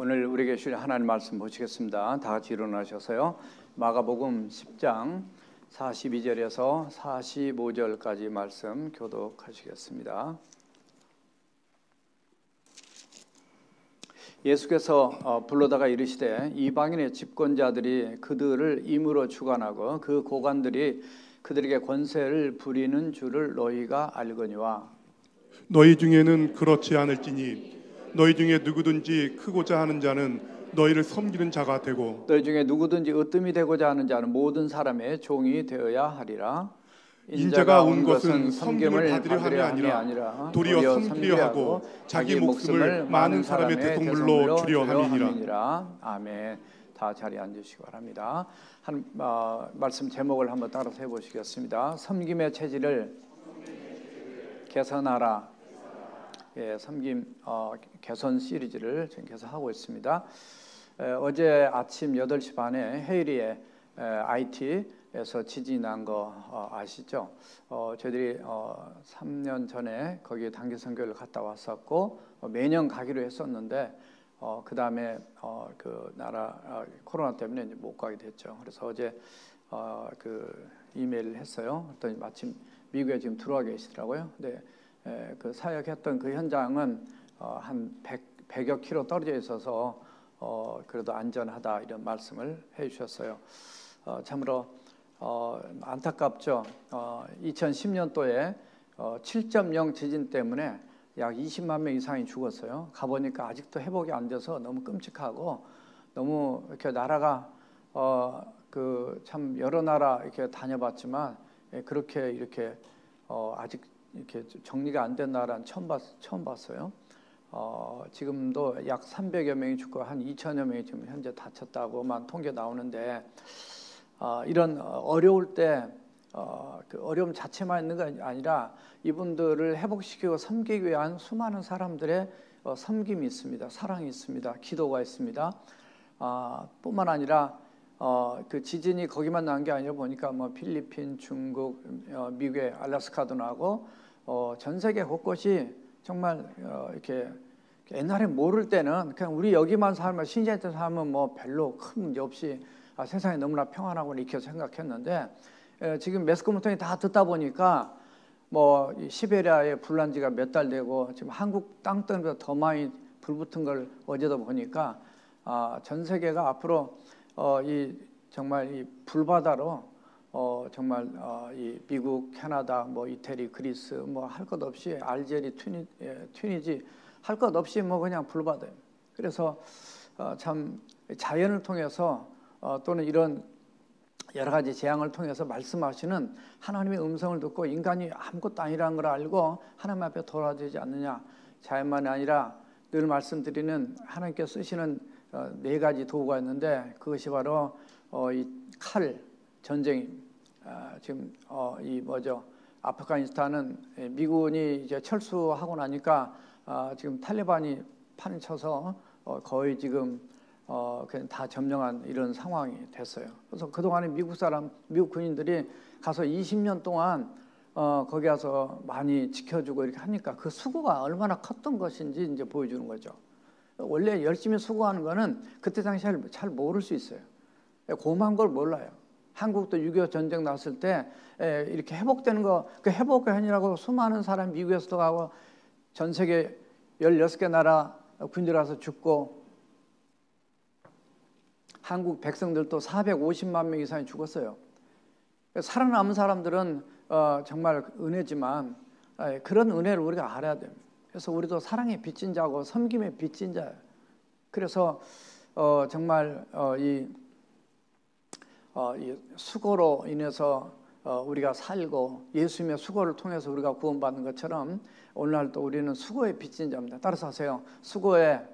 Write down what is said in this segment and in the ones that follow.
오늘 우리에게 주신 하나님 말씀 보시겠습니다. 다 같이 일어나셔서요. 마가복음 10장 42절에서 45절까지 말씀 교독하시겠습니다. 예수께서 불러다가 이르시되 이방인의 집권자들이 그들을 임으로 주관하고 그 고관들이 그들에게 권세를 부리는 줄을 너희가 알거니와 너희 중에는 그렇지 않을지니 너희 중에 누구든지 크고자 하는 자는 너희를 섬기는 자가 되고 너희 중에 누구든지 으뜸이 되고자 하는 자는 모든 사람의 종이 되어야 하리라. 인자가 온 것은 섬김을 받으려 함이 아니라 도리어 섬기려 하고 자기 목숨을 많은 사람의 대속물로 주려 함이니라. 아멘. 다 자리에 앉으시기 바랍니다. 말씀 제목을 한번 따라서 해보시겠습니다. 섬김의 체질을 개선하라. 예, 섬김 개선 시리즈를 지금 계속 하고 있습니다. 어제 아침 8시 반에 헤이리에 IT에서 지진이 난 거 아시죠? 저희들이 3년 전에 거기에 단기 선교를 갔다 왔었고 매년 가기로 했었는데 그 다음에 그 나라 코로나 때문에 이제 못 가게 됐죠. 그래서 어제 그 이메일을 했어요. 그랬더니 마침 미국에 지금 들어와 계시더라고요. 근데 그 사역했던 그 현장은 한 100여 킬로 떨어져 있어서 그래도 안전하다 이런 말씀을 해주셨어요. 참으로 안타깝죠. 2010년도에 7.0 지진 때문에 약 20만 명 이상이 죽었어요. 가보니까 아직도 회복이 안 돼서 너무 끔찍하고 너무 이렇게 나라가 그 참 여러 나라 이렇게 다녀봤지만 그렇게 이렇게 아직 이렇게 정리가 안 된 나라는 처음 봤어요. 지금도 약 300여 명이 죽고 한 2천여 명이 지금 현재 다쳤다고만 통계 나오는데 이런 어려울 때 그 어려움 자체만 있는 게 아니라 이분들을 회복시키고 섬기기 위한 수많은 사람들의 섬김이 있습니다. 사랑이 있습니다. 기도가 있습니다. 뿐만 아니라 그 지진이 거기만 난 게 아니라 보니까 뭐 필리핀, 중국, 미국의 알래스카도 나고 전 세계 곳곳이 정말 이렇게 옛날에 모를 때는 그냥 우리 여기만 살면 신시애틀 살면 뭐 별로 큰 문제 없이 세상이 너무나 평안하고 이렇게 생각했는데 지금 매스컴통이 다 듣다 보니까 뭐 시베리아에 불난 지가 몇 달 되고 지금 한국 땅덩이보다 더 많이 불붙은 걸 어제도 보니까 전 세계가 앞으로 이 정말 이 불바다로 정말 이 미국, 캐나다, 뭐 이태리, 그리스 뭐 할 것 없이 알제리, 튀니지 할 것 없이 뭐 그냥 불바다예요. 그래서 참 자연을 통해서 또는 이런 여러 가지 재앙을 통해서 말씀하시는 하나님의 음성을 듣고 인간이 아무것도 아니라는 걸 알고 하나님 앞에 돌아야 되지 않느냐. 자연만이 아니라 늘 말씀드리는 하나님께 쓰시는 4가지 도구가 있는데 그것이 바로 이 칼, 전쟁이 지금 이 뭐죠? 아프가니스탄은 미군이 이제 철수하고 나니까 지금 탈레반이 판을 쳐서 거의 지금 그냥 다 점령한 이런 상황이 됐어요. 그래서 그동안에 미국 군인들이 가서 20년 동안 거기 가서 많이 지켜주고 이렇게 하니까 그 수고가 얼마나 컸던 것인지 이제 보여주는 거죠. 원래 열심히 수고하는 거는 그때 당시에 잘 모를 수 있어요. 고마운 걸 몰라요. 한국도 6.25 전쟁 났을 때 이렇게 회복되는 거, 그 회복현이라고 수많은 사람이 미국에서도 가고 전 세계 16개 나라 군인들 와서 죽고 한국 백성들도 450만 명 이상이 죽었어요. 살아남은 사람들은 정말 은혜지만 그런 은혜를 우리가 알아야 됩니다. 그래서 우리도 사랑의 빚진 자고 섬김의 빚진 자예요. 그래서 정말 이 수고로 인해서 우리가 살고 예수님의 수고를 통해서 우리가 구원받는 것처럼 오늘날도 우리는 수고의 빚진 자입니다. 따라서 하세요. 수고의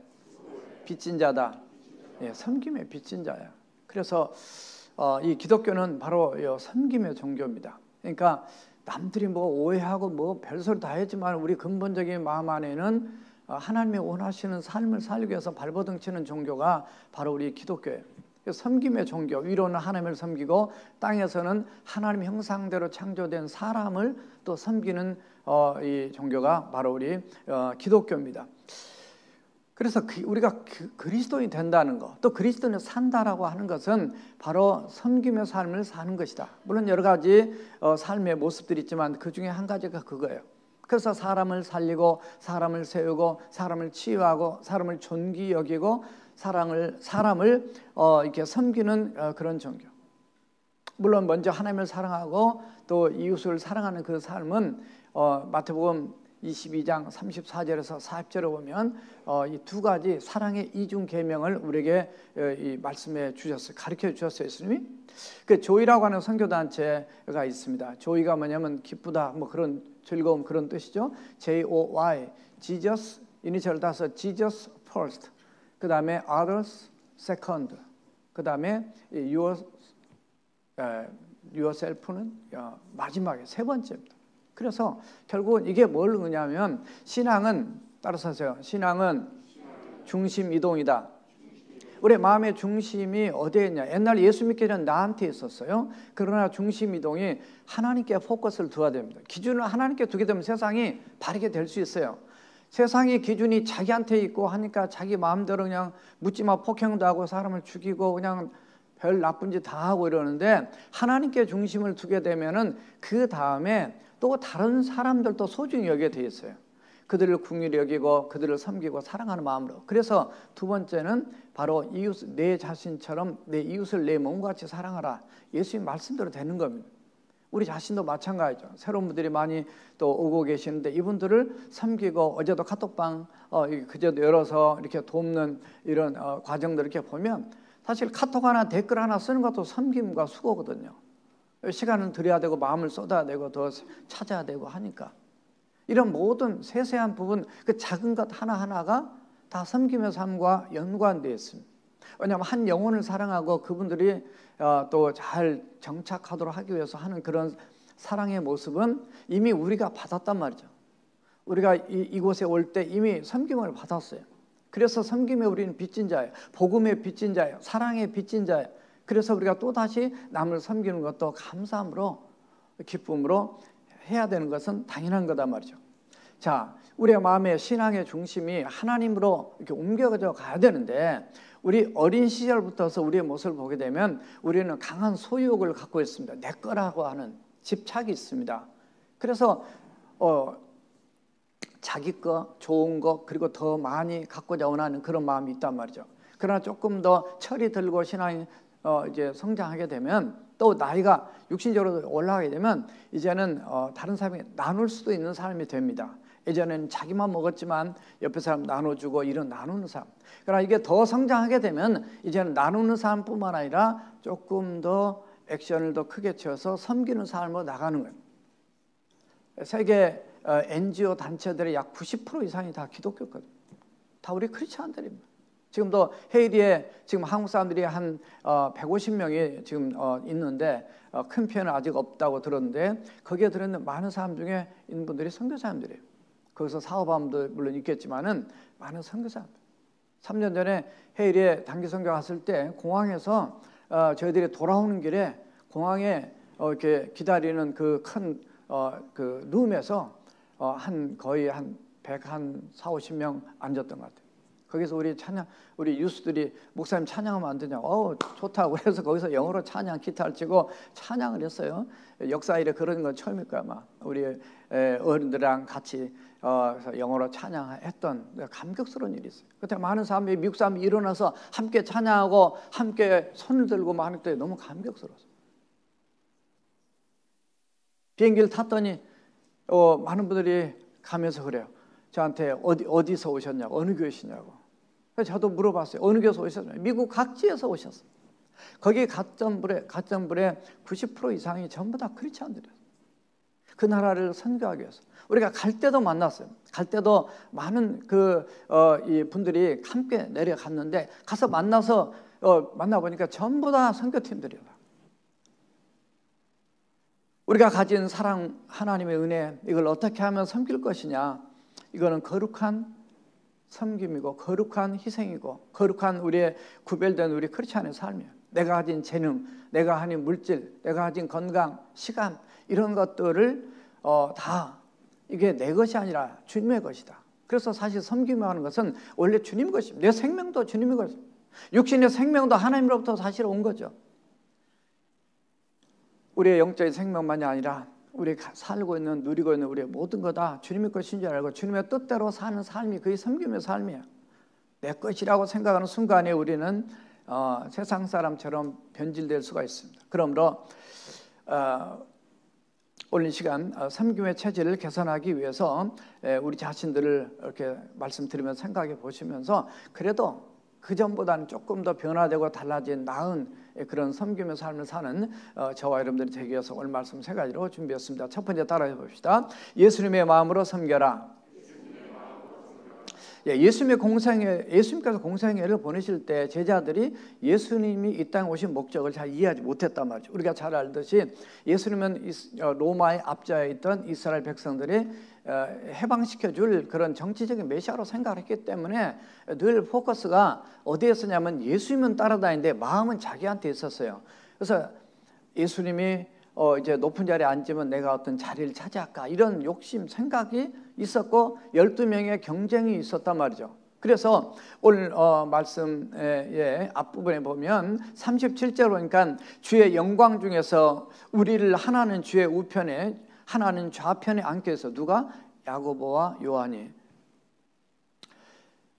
빚진 자다. 예, 섬김의 빚진 자야. 그래서 이 기독교는 바로 섬김의 종교입니다. 그러니까 남들이 뭐 오해하고 뭐 별소리 다 했지만 우리 근본적인 마음 안에는 하나님이 원하시는 삶을 살기 위해서 발버둥치는 종교가 바로 우리 기독교예요. 섬김의 종교, 위로는 하나님을 섬기고 땅에서는 하나님 형상대로 창조된 사람을 또 섬기는 이 종교가 바로 우리 기독교입니다. 그래서 우리가 그리스도인이 된다는 것, 또 그리스도인을 산다라고 하는 것은 바로 섬김의 삶을 사는 것이다. 물론 여러 가지 삶의 모습들이 있지만 그 중에 한 가지가 그거예요. 그래서 사람을 살리고 사람을 세우고 사람을 치유하고 사람을 존귀 여기고 사람을 이렇게 섬기는 그런 종교. 물론 먼저 하나님을 사랑하고 또 이웃을 사랑하는 그 삶은 마태복음 22장 34절에서 40절에 보면 이 두 가지 사랑의 이중 계명을 우리에게 이 말씀해 주셨어요. 가르쳐 주셨어요, 예수님이. 그 조이라고 하는 선교 단체가 있습니다. 조이가 뭐냐면 기쁘다, 뭐 그런 즐거움 그런 뜻이죠. J-O-Y, Jesus 이니셜 따서 Jesus first. 그 다음에 others second. 그 다음에 yourself는 마지막에 세 번째입니다. 그래서 결국은 이게 뭘 의미하면 신앙은 따라서 하세요. 신앙은 중심 이동이다. 우리 마음의 중심이 어디에 있냐? 옛날 예수 믿기 전 나한테 있었어요. 그러나 중심 이동이 하나님께 포커스를 두어야 됩니다. 기준을 하나님께 두게 되면 세상이 바르게 될 수 있어요. 세상의 기준이 자기한테 있고 하니까 자기 마음대로 그냥 묻지마 폭행도 하고 사람을 죽이고 그냥 별 나쁜 짓 다 하고 이러는데 하나님께 중심을 두게 되면은 그 다음에 또 다른 사람들도 소중히 여기게 돼 있어요. 그들을 긍휼히 여기고 그들을 섬기고 사랑하는 마음으로. 그래서 두 번째는 바로 이웃, 내 자신처럼 내 이웃을 내 몸과 같이 사랑하라. 예수님 말씀대로 되는 겁니다. 우리 자신도 마찬가지죠. 새로운 분들이 많이 또 오고 계시는데 이분들을 섬기고 어제도 카톡방 그제도 열어서 이렇게 돕는 이런 과정들 이렇게 보면 사실 카톡 하나 댓글 하나 쓰는 것도 섬김과 수고거든요. 시간을 들여야 되고 마음을 쏟아야 되고 더 찾아야 되고 하니까 이런 모든 세세한 부분 그 작은 것 하나하나가 다 섬김의 삶과 연관되어 있습니다. 왜냐하면 한 영혼을 사랑하고 그분들이 또 잘 정착하도록 하기 위해서 하는 그런 사랑의 모습은 이미 우리가 받았단 말이죠. 우리가 이곳에 올 때 이미 섬김을 받았어요. 그래서 섬김에 우리는 빚진 자예요. 복음의 빚진 자예요. 사랑의 빚진 자예요. 그래서 우리가 또다시 남을 섬기는 것도 감사함으로 기쁨으로 해야 되는 것은 당연한 거다 말이죠. 자, 우리의 마음의 신앙의 중심이 하나님으로 이렇게 옮겨져 가야 되는데 우리 어린 시절부터서 우리의 모습을 보게 되면 우리는 강한 소유욕을 갖고 있습니다. 내 거라고 하는 집착이 있습니다. 그래서 자기 거, 좋은 거, 그리고 더 많이 갖고자 원하는 그런 마음이 있단 말이죠. 그러나 조금 더 철이 들고 신앙이 이제 성장하게 되면 또 나이가 육신적으로 올라가게 되면 이제는 다른 사람에게 나눌 수도 있는 사람이 됩니다. 예전에는 자기만 먹었지만 옆에 사람 나눠주고 이런 나누는 사람. 그러나 이게 더 성장하게 되면 이제는 나누는 사람뿐만 아니라 조금 더 액션을 더 크게 쳐서 섬기는 삶으로 나가는 거예요. 세계 NGO 단체들의 약 90% 이상이 다 기독교거든요. 다 우리 크리스찬들입니다. 지금도 헤이리에 지금 한국 사람들이 한 150명이 지금 있는데 큰 편은 아직 없다고 들었는데 거기에 들어있는 많은 사람 중에 있는 분들이 선교사님들이에요. 거기서 사업하는 분도 물론 있겠지만은 많은 선교사님들. 3년 전에 헤이리에 단기 선교 갔을 때 공항에서 저희들이 돌아오는 길에 공항에 이렇게 기다리는 그 큰 그 룸에서 거의 한 140-150명 앉았던 것 같아요. 거기서 우리 유스들이 목사님 찬양하면 안 되냐? 좋다고 그래서 거기서 영어로 찬양 기타를 치고 찬양을 했어요. 역사 일에 그런 건 처음일 거야 아마. 우리 어른들이랑 같이 영어로 찬양했던 감격스러운 일이 있어요. 그때 많은 사람들이 미국 사람이 일어나서 함께 찬양하고 함께 손을 들고 막 하는 때 너무 감격스러웠어요. 비행기를 탔더니 많은 분들이 가면서 그래요. 저한테 어디서 오셨냐고, 어느 교회시냐고. 그래서 저도 물어봤어요. 어느 교회에서 오셨냐고. 미국 각지에서 오셨어요. 거기 갓점불에 90% 이상이 전부 다 크리스찬들이었어요. 그 나라를 선교하기 위해서. 우리가 갈 때도 만났어요. 갈 때도 많은 이 분들이 함께 내려갔는데 가서 만나보니까 전부 다 선교팀들이에요. 우리가 가진 사랑, 하나님의 은혜, 이걸 어떻게 하면 섬길 것이냐. 이거는 거룩한 섬김이고 거룩한 희생이고 거룩한 우리의 구별된 우리 크리스찬의 삶이에요. 내가 가진 재능, 내가 가진 물질, 내가 가진 건강, 시간 이런 것들을 다 이게 내 것이 아니라 주님의 것이다. 그래서 사실 섬김하는 것은 원래 주님 것입니다. 내 생명도 주님의 것입니다. 육신의 생명도 하나님으로부터 사실 온 거죠. 우리의 영적인 생명만이 아니라 우리가 살고 있는, 누리고 있는 우리의 모든 거 다 주님의 것인 줄 알고 주님의 뜻대로 사는 삶이 그게 섬김의 삶이에요. 내 것이라고 생각하는 순간에 우리는 세상 사람처럼 변질될 수가 있습니다. 그러므로 오늘 시간 섬김의 체질을 개선하기 위해서 우리 자신들을 이렇게 말씀드리면서 생각해 보시면서 그래도 그전보다는 조금 더 변화되고 달라진 나은 그런 섬김의 삶을 사는 저와 여러분들이 되기 위해서 오늘 말씀 세 가지로 준비했습니다. 첫 번째 따라해 봅시다. 예수님의 마음으로 섬겨라. 예수님께서 공생애를 보내실 때 제자들이 예수님이 이 땅에 오신 목적을 잘 이해하지 못했단 말이죠. 우리가 잘 알듯이 예수님은 로마의 압제에 있던 이스라엘 백성들이 해방시켜줄 그런 정치적인 메시아로 생각을 했기 때문에 늘 포커스가 어디에 있었냐면 예수님은 따라다니는데 마음은 자기한테 있었어요. 그래서 예수님이 이제 높은 자리에 앉으면 내가 어떤 자리를 차지할까 이런 욕심 생각이 있었고 12명의 경쟁이 있었단 말이죠. 그래서 오늘 말씀의 앞부분에 보면 37절로 보니까 주의 영광 중에서 우리를 하나는 주의 우편에 하나는 좌편에 앉게 해서 누가? 야고보와 요한이.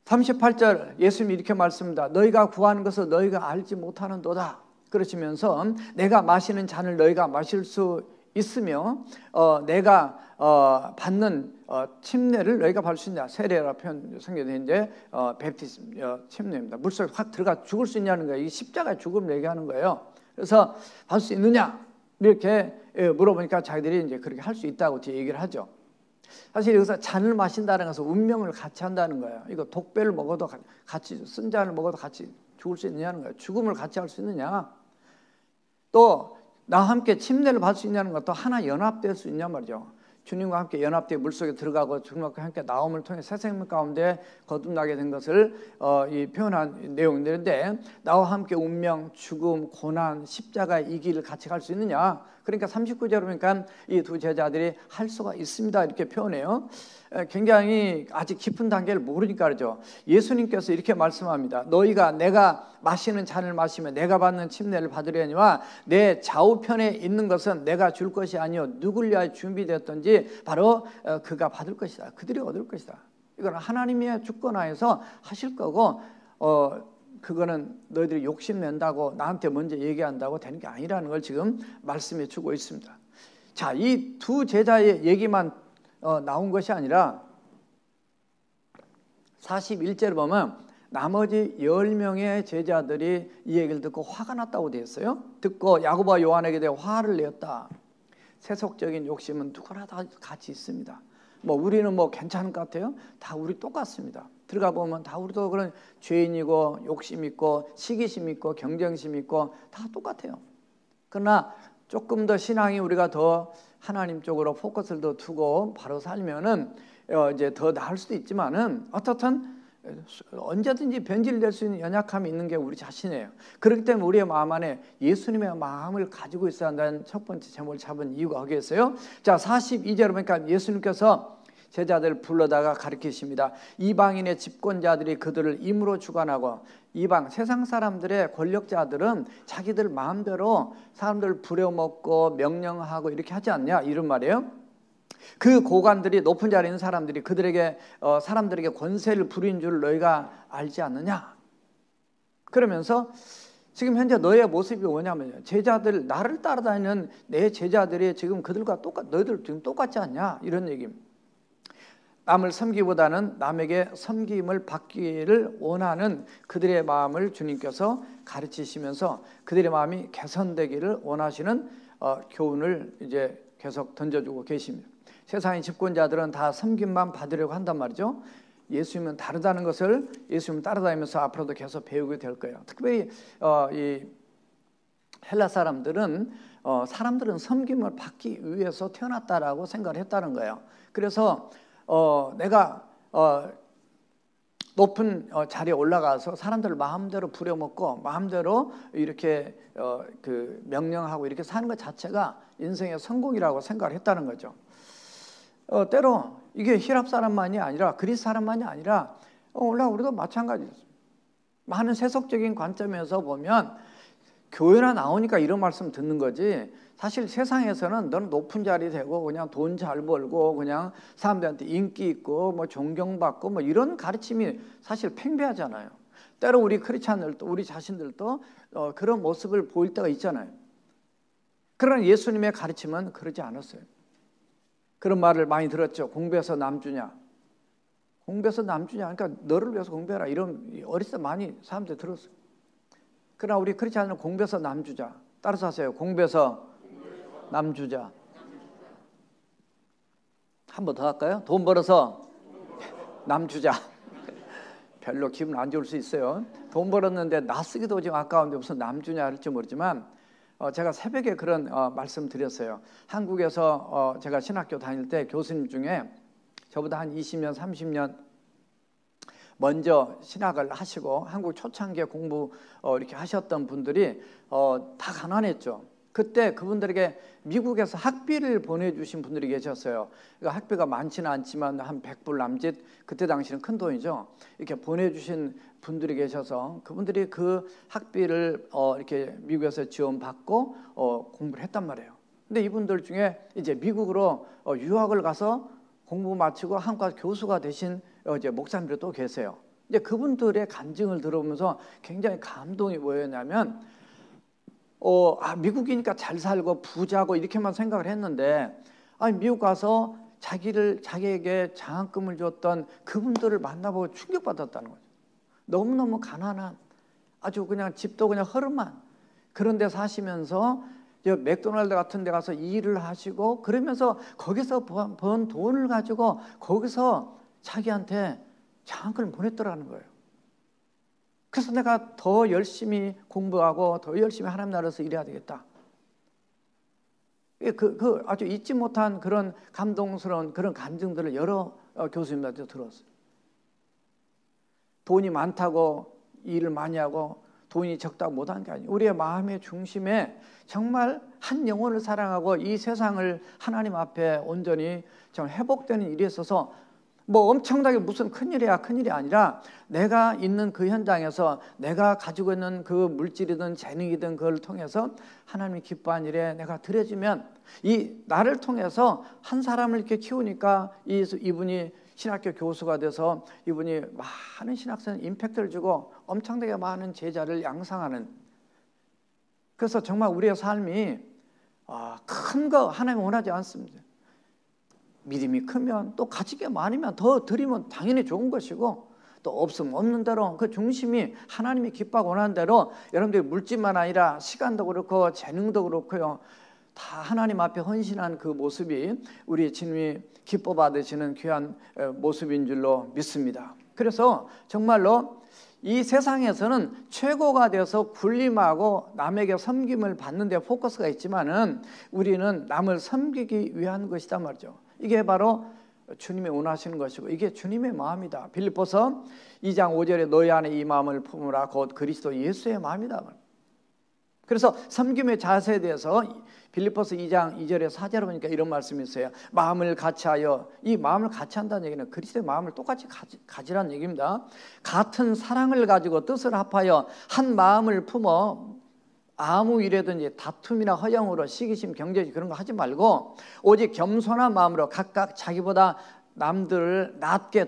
38절 예수님이 이렇게 말씀합니다. 너희가 구하는 것을 너희가 알지 못하는도다. 그러시면서 내가 마시는 잔을 너희가 마실 수 있으며 내가 받는 침례를 너희가 받을 수 있냐. 세례라 표현 성경에 베프티즘 침례입니다. 물속에 확 들어가 죽을 수 있냐는 거예요. 이 십자가의 죽음을 얘기하는 거예요. 그래서 받을 수 있느냐 이렇게 물어보니까 자기들이 이제 그렇게 할 수 있다고 뒤에 얘기를 하죠. 사실 여기서 잔을 마신다는 것은 운명을 같이 한다는 거예요. 이거 독배를 먹어도 같이 쓴 잔을 먹어도 같이 죽을 수 있느냐는 거예요. 죽음을 같이 할 수 있느냐. 또 나와 함께 침례를 받을 수 있냐는 것도 하나 연합될 수 있냐 말이죠. 주님과 함께 연합되어 물속에 들어가고 주님과 함께 나옴을 통해 새 생명 가운데 거듭나게 된 것을 표현한 내용들인데 나와 함께 운명, 죽음, 고난, 십자가의 이 길을 같이 갈 수 있느냐. 그러니까 39절에 보니까 이 두 제자들이 할 수가 있습니다 이렇게 표현해요. 굉장히 아직 깊은 단계를 모르니까 그러죠. 예수님께서 이렇게 말씀합니다. 너희가 내가 마시는 잔을 마시면 내가 받는 침례를 받으려니와 내 좌우편에 있는 것은 내가 줄 것이 아니요 누굴 위하여 준비되었든지 바로 그가 받을 것이다. 그들이 얻을 것이다. 이건 하나님의 주권하에서 하실 거고 그거는 너희들이 욕심낸다고 나한테 먼저 얘기한다고 되는 게 아니라는 걸 지금 말씀해 주고 있습니다. 자, 이 두 제자의 얘기만 나온 것이 아니라 41절을 보면 나머지 10명의 제자들이 이 얘기를 듣고 화가 났다고 되어 있어요. 듣고 야고보와 요한에게 대해 화를 내었다. 세속적인 욕심은 누구나 다 같이 있습니다. 우리는 괜찮은 것 같아요? 다 우리 똑같습니다. 들어가 보면 다 우리도 그런 죄인이고 욕심 있고 시기심 있고 경쟁심 있고 다 똑같아요. 그러나 조금 더 신앙이 우리가 더 하나님 쪽으로 포커스를 더 두고 바로 살면은 이제 더 나을 수도 있지만은 어떻든 언제든지 변질될 수 있는 연약함이 있는 게 우리 자신이에요. 그렇기 때문에 우리의 마음 안에 예수님의 마음을 가지고 있어야 한다는 첫 번째 제목을 잡은 이유가 거기에 있어요. 자, 42절에 보니까 예수님께서 제자들을 불러다가 가르치십니다. 이방인의 집권자들이 그들을 임으로 주관하고 이방 세상 사람들의 권력자들은 자기들 마음대로 사람들을 부려먹고 명령하고 이렇게 하지 않냐 이런 말이에요. 그 고관들이 높은 자리에 있는 사람들이 그들에게 사람들에게 권세를 부린 줄 너희가 알지 않느냐. 그러면서 지금 현재 너의 모습이 뭐냐면요. 제자들 나를 따라다니는 내 제자들이 지금 그들과 너희들 지금 똑같지 않냐 이런 얘기입니다. 남을 섬기보다는 남에게 섬김을 받기를 원하는 그들의 마음을 주님께서 가르치시면서 그들의 마음이 개선되기를 원하시는 교훈을 이제 계속 던져주고 계십니다. 세상의 집권자들은 다 섬김만 받으려고 한단 말이죠. 예수님은 다르다는 것을 예수님 따라다니면서 앞으로도 계속 배우게 될 거예요. 특별히 이 헬라 사람들은 섬김을 받기 위해서 태어났다라고 생각을 했다는 거예요. 그래서 내가 높은 자리에 올라가서 사람들을 마음대로 부려먹고 마음대로 이렇게 명령하고 이렇게 사는 것 자체가 인생의 성공이라고 생각을 했다는 거죠. 때로 이게 히랍 사람만이 아니라 그리스 사람만이 아니라 오늘날 우리도 마찬가지였습니다. 많은 세속적인 관점에서 보면 교회나 나오니까 이런 말씀 듣는 거지, 사실 세상에서는 너는 높은 자리 되고 그냥 돈 잘 벌고 그냥 사람들한테 인기 있고 뭐 존경받고 뭐 이런 가르침이 사실 팽배하잖아요. 때로 우리 크리스찬들도 우리 자신들도 그런 모습을 보일 때가 있잖아요. 그러나 예수님의 가르침은 그러지 않았어요. 그런 말을 많이 들었죠. 공부해서 남주냐, 공부해서 남주냐, 그러니까 너를 위해서 공부해라, 이런 어렸을 때 많이 사람들이 들었어요. 그러나 우리 크리스찬은 공부해서 남주자. 따라서 하세요. 공부해서 남주자. 한 번 더 할까요? 돈 벌어서 남주자. 별로 기분 안 좋을 수 있어요. 돈 벌었는데 나 쓰기도 지금 아까운데 무슨 남주냐 할지 모르지만 제가 새벽에 그런 말씀 드렸어요. 한국에서 제가 신학교 다닐 때 교수님 중에 저보다 한 20년 30년 먼저 신학을 하시고 한국 초창기에 공부 이렇게 하셨던 분들이 다 가난했죠. 그때 그분들에게 미국에서 학비를 보내주신 분들이 계셨어요. 그러니까 학비가 많지는 않지만 한 100불 남짓, 그때 당시는 큰 돈이죠. 이렇게 보내주신 분들이 계셔서 그분들이 그 학비를 이렇게 미국에서 지원받고 공부를 했단 말이에요. 근데 이분들 중에 이제 미국으로 유학을 가서 공부 마치고 한국 가서 교수가 되신 이제 목사님들이 또 계세요. 이제 그분들의 간증을 들어보면서 굉장히 감동이 뭐였냐면, 미국이니까 잘 살고 부자고 이렇게만 생각을 했는데, 미국 가서 자기에게 장학금을 줬던 그분들을 만나보고 충격받았다는 거죠. 너무너무 가난한, 아주 그냥 집도 그냥 허름한 그런 데 사시면서 맥도날드 같은 데 가서 일을 하시고, 그러면서 거기서 번 돈을 가지고 거기서 자기한테 장학금을 보냈더라는 거예요. 그래서 내가 더 열심히 공부하고 더 열심히 하나님 나라에서 일해야 되겠다. 그 아주 잊지 못한 그런 감동스러운 그런 간증들을 여러 교수님들한테 들었어요. 돈이 많다고 일을 많이 하고 돈이 적다고 못한 게 아니에요. 우리의 마음의 중심에 정말 한 영혼을 사랑하고 이 세상을 하나님 앞에 온전히 좀 회복되는 일이 있어서 뭐 엄청나게 무슨 큰일이야, 큰일이 아니라 내가 있는 그 현장에서 내가 가지고 있는 그 물질이든 재능이든 그걸 통해서 하나님이 기뻐한 일에 내가 드려지면, 이 나를 통해서 한 사람을 이렇게 키우니까 이분이 신학교 교수가 돼서 이분이 많은 신학생에 임팩트를 주고 엄청나게 많은 제자를 양성하는, 그래서 정말 우리의 삶이 큰 거 하나님 원하지 않습니다. 믿음이 크면 또 가진 게 많으면 더 드리면 당연히 좋은 것이고, 또 없으면 없는 대로 그 중심이 하나님이 기뻐하고 원하는 대로 여러분들이 물질만 아니라 시간도 그렇고 재능도 그렇고요, 다 하나님 앞에 헌신한 그 모습이 우리 주님이 기뻐 받으시는 귀한 모습인 줄로 믿습니다. 그래서 정말로 이 세상에서는 최고가 돼서 군림하고 남에게 섬김을 받는 데 포커스가 있지만은 우리는 남을 섬기기 위한 것이다 말이죠. 이게 바로 주님이 원하시는 것이고 이게 주님의 마음이다. 빌립보서 2장 5절에 너희 안에 이 마음을 품으라 곧 그리스도 예수의 마음이다. 그래서 섬김의 자세에 대해서 빌립보서 2장 2절에 4절에 보니까 이런 말씀이 있어요. 마음을 같이하여, 이 마음을 같이 한다는 얘기는 그리스도의 마음을 똑같이 가지라는 얘기입니다. 같은 사랑을 가지고 뜻을 합하여 한 마음을 품어 아무 일에든지 다툼이나 허영으로 시기심, 경제심 그런 거 하지 말고 오직 겸손한 마음으로 각각 자기보다 남들을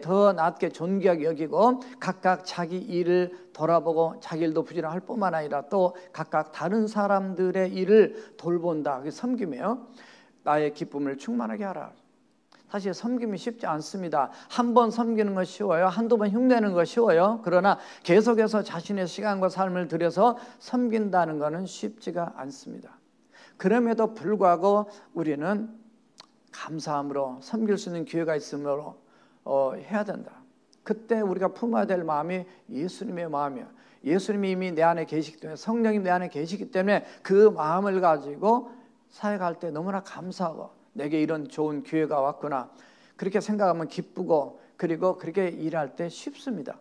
더 낮게 존귀하게 여기고 각각 자기 일을 돌아보고 자기 일도 부지런할 뿐만 아니라 또 각각 다른 사람들의 일을 돌본다. 그게 섬김이에요. 나의 기쁨을 충만하게 하라. 사실 섬김이 쉽지 않습니다. 한 번 섬기는 거 쉬워요. 한두 번 흉내내는 거 쉬워요. 그러나 계속해서 자신의 시간과 삶을 들여서 섬긴다는 것은 쉽지가 않습니다. 그럼에도 불구하고 우리는 감사함으로 섬길 수 있는 기회가 있으므로 해야 된다. 그때 우리가 품어야 될 마음이 예수님의 마음이에요. 예수님이 이미 내 안에 계시기 때문에, 성령이 내 안에 계시기 때문에 그 마음을 가지고 사역할 때 너무나 감사하고 내게 이런 좋은 기회가 왔구나 그렇게 생각하면 기쁘고, 그리고 그렇게 일할 때 쉽습니다.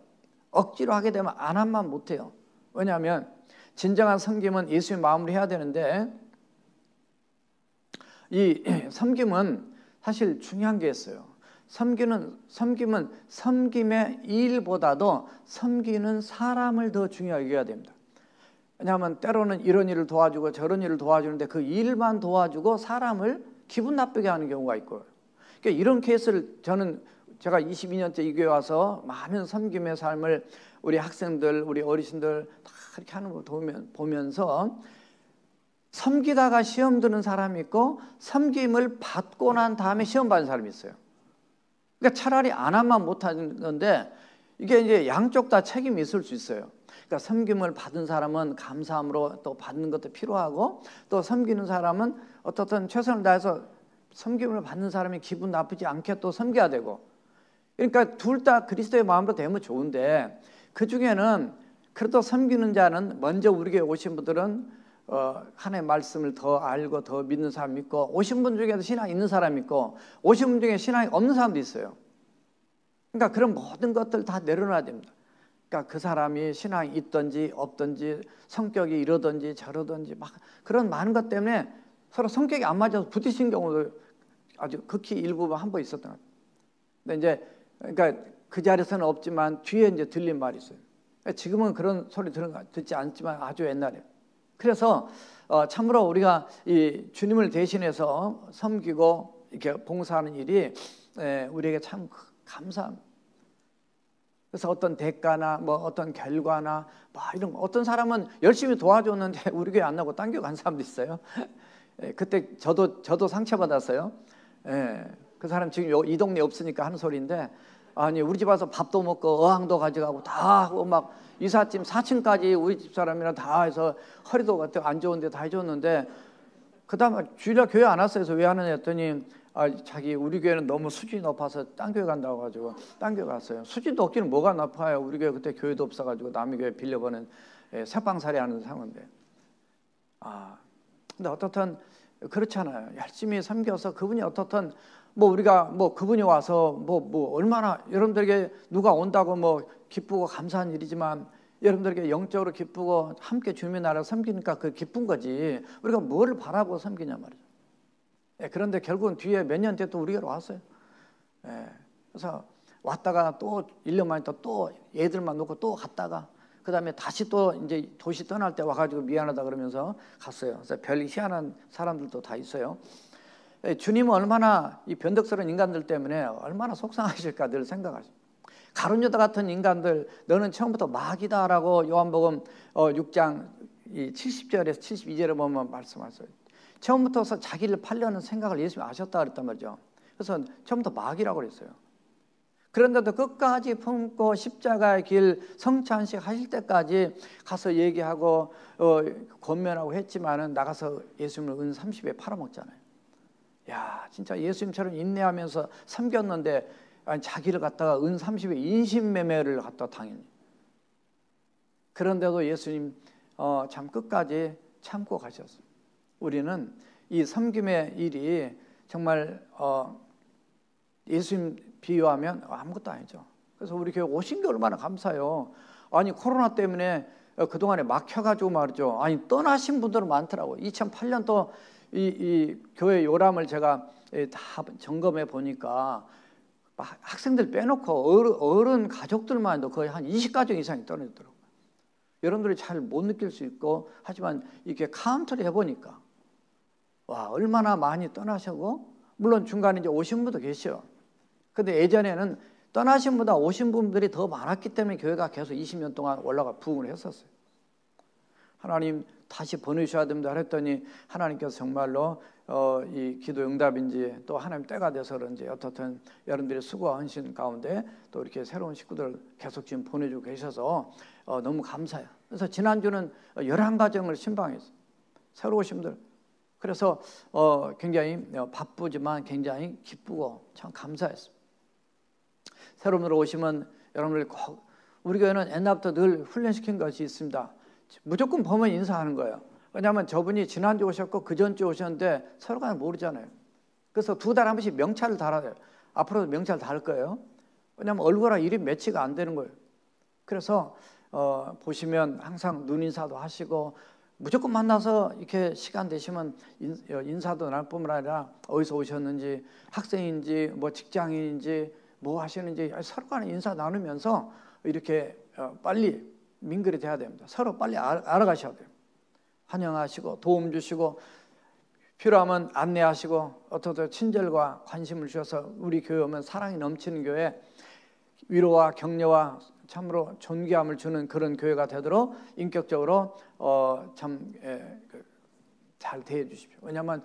억지로 하게 되면 안 하면 못해요. 왜냐하면 진정한 섬김은 예수의 마음으로 해야 되는데 이 섬김은 사실 중요한 게 있어요. 섬김은 섬김의 일보다도 섬기는 사람을 더 중요하게 여겨야 됩니다. 왜냐하면 때로는 이런 일을 도와주고 저런 일을 도와주는데 그 일만 도와주고 사람을 기분 나쁘게 하는 경우가 있고, 그러니까 이런 케이스를 제가 22년째 이 교회 와서 많은 섬김의 삶을 우리 학생들, 우리 어르신들 다 그렇게 하는 거 보면서 섬기다가 시험 드는 사람이 있고 섬김을 받고 난 다음에 시험 받는 사람이 있어요. 그러니까 차라리 안 하면 못하는 건데 이게 이제 양쪽 다 책임이 있을 수 있어요. 그러니까 섬김을 받은 사람은 감사함으로 또 받는 것도 필요하고, 또 섬기는 사람은 어떻든 최선을 다해서 섬김을 받는 사람이 기분 나쁘지 않게 또 섬겨야 되고, 그러니까 둘 다 그리스도의 마음으로 되면 좋은데, 그 중에는 그래도 섬기는 자는 먼저 우리 교회 오신 분들은 하나님의 말씀을 더 알고 더 믿는 사람이 있고, 오신 분 중에도 신앙이 있는 사람이 있고, 오신 분 중에 신앙이 없는 사람도 있어요. 그러니까 그런 모든 것들 다 내려놔야 됩니다. 그러니까 그 사람이 신앙이 있든지 없든지 성격이 이러든지 저러든지 막 그런 많은 것 때문에 서로 성격이 안 맞아서 부딪힌 경우도 아주 극히 일부 한 번 있었던 것 같아요. 근데 이제 그러니까 그 자리에서는 없지만 뒤에 이제 들린 말이 있어요. 지금은 그런 소리 듣지 않지만 아주 옛날에. 그래서 참으로 우리가 이 주님을 대신해서 섬기고 이렇게 봉사하는 일이 우리에게 참 감사합니다. 그래서 어떤 대가나 뭐 어떤 결과나 뭐 이런 어떤 사람은 열심히 도와줬는데 우리 교회 안 나고 딴 교회 간 사람도 있어요. 그때 저도 상처받았어요. 그 사람 지금 이 동네 없으니까 하는 소리인데, 아니 우리 집 와서 밥도 먹고 어항도 가져가고 다 하고 막 이삿짐 4층까지 우리 집 사람이랑 다 해서 허리도 안 좋은데 다 해줬는데, 그 다음에 주일날 교회 안 왔어요. 그래서 왜 안 하냐 했더니 자기 우리 교회는 너무 수준이 높아서 딴 교회 간다고 가지고 딴 교회 갔어요. 수준도 없기는 뭐가 높아요. 우리 교회 그때 교회도 없어가지고 남의 교회 빌려보는 새빵살이 하는 상황인데, 근데 어떻든 그렇잖아요. 열심히 섬겨서 그분이 어떻든 뭐 우리가 뭐 그분이 와서 뭐 얼마나 여러분들에게 누가 온다고 뭐 기쁘고 감사한 일이지만, 여러분들에게 영적으로 기쁘고 함께 주님의 나라를 섬기니까 그 기쁜 거지, 우리가 뭐를 바라고 섬기냐 말이죠. 그런데 결국은 뒤에 몇 년 뒤에 또 우리가 왔어요. 그래서 왔다가 또 1년 만에 또 애들만 놓고 또 갔다가, 그 다음에 다시 또 이제 도시 떠날 때 와가지고 미안하다 그러면서 갔어요. 그래서 별 희한한 사람들도 다 있어요. 주님은 얼마나 이 변덕스러운 인간들 때문에 얼마나 속상하실까 늘 생각하죠. 가룟 유다 같은 인간들, 너는 처음부터 마귀다라고 요한복음 6장 70절에서 72절에 보면 말씀하세요. 처음부터 자기를 팔려는 생각을 예수님이 아셨다 그랬단 말이죠. 그래서 처음부터 마귀라고 그랬어요. 그런데도 끝까지 품고 십자가의 길 성찬식 하실 때까지 가서 얘기하고 권면하고 했지만은 나가서 예수님을 은 30에 팔아먹잖아요. 야, 진짜 예수님처럼 인내하면서 섬겼는데 자기를 갖다가 은 30에 인신매매를 갖다 당했네. 그런데도 예수님 참 끝까지 참고 가셨어요. 우리는 이 섬김의 일이 정말 예수님 비유하면 아무것도 아니죠. 그래서 우리 교회 오신 게 얼마나 감사해요. 아니 코로나 때문에 그동안에 막혀가지고 말이죠. 아니 떠나신 분들은 많더라고요. 2008년도 이 교회 요람을 제가 다 점검해 보니까 학생들 빼놓고 어른 가족들만 해도 거의 한 20가정 이상이 떠나더라고요. 여러분들이 잘 못 느낄 수 있고 하지만 이렇게 카운트를 해보니까 와, 얼마나 많이 떠나시고, 물론 중간에 이제 오신 분도 계셔. 근데 예전에는 떠나신 분보다 오신 분들이 더 많았기 때문에 교회가 계속 20년 동안 올라가 부흥을 했었어요. 하나님 다시 보내셔야 됩니다 그랬더니 하나님께서 정말로 이 기도 응답인지 또 하나님 때가 돼서 그런지 어떻든 여러분들의 수고와 헌신 가운데 또 이렇게 새로운 식구들 계속 지금 보내주고 계셔서 너무 감사해요. 그래서 지난주는 11가정을 신방했어요. 새로 오신 분들. 그래서 굉장히 바쁘지만 굉장히 기쁘고 참 감사했어요. 새로 오시면 여러분들 꼭, 우리 교회는 옛날부터 늘 훈련시킨 것이 있습니다. 무조건 보면 인사하는 거예요. 왜냐하면 저분이 지난주 오셨고 그 전주 오셨는데 서로가 모르잖아요. 그래서 2달에 한 번씩 명찰을 달아요. 앞으로도 명찰 달 거예요. 왜냐하면 얼굴랑 이름이 매치가 안 되는 거예요. 그래서 보시면 항상 눈인사도 하시고 무조건 만나서 이렇게 시간 되시면 인사도 날 뿐만 아니라 어디서 오셨는지, 학생인지, 뭐 직장인인지, 뭐 하시는지 서로 간에 인사 나누면서 이렇게 빨리 민글이 돼야 됩니다. 서로 빨리 알아가셔야 돼요. 환영하시고 도움 주시고 필요하면 안내하시고 어떻게 친절과 관심을 주셔서 우리 교회 오면 사랑이 넘치는 교회, 위로와 격려와 참으로 존귀함을 주는 그런 교회가 되도록 인격적으로 참 잘 대해 주십시오. 왜냐하면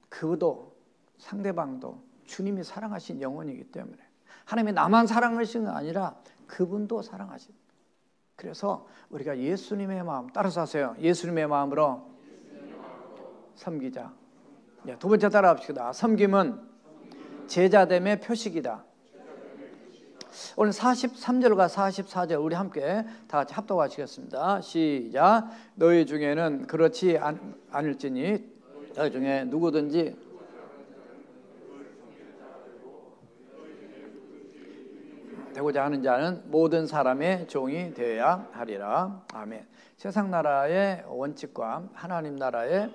그도 상대방도 주님이 사랑하신 영혼이기 때문에 하나님이 나만 사랑하시는 게 아니라 그분도 사랑하십니다. 그래서 우리가 예수님의 마음 따라서 하세요. 예수님의 마음으로 섬기자. 두 번째 따라 합시다. 섬김은 제자됨의 표식이다. 오늘 43절과 44절 우리 함께 다 같이 합독하시겠습니다. 시작. 너희 중에는 그렇지 않을지니 너희 중에 누구든지 되고자 하는 자는 모든 사람의 종이 되어야 하리라. 아멘. 세상 나라의 원칙과 하나님 나라의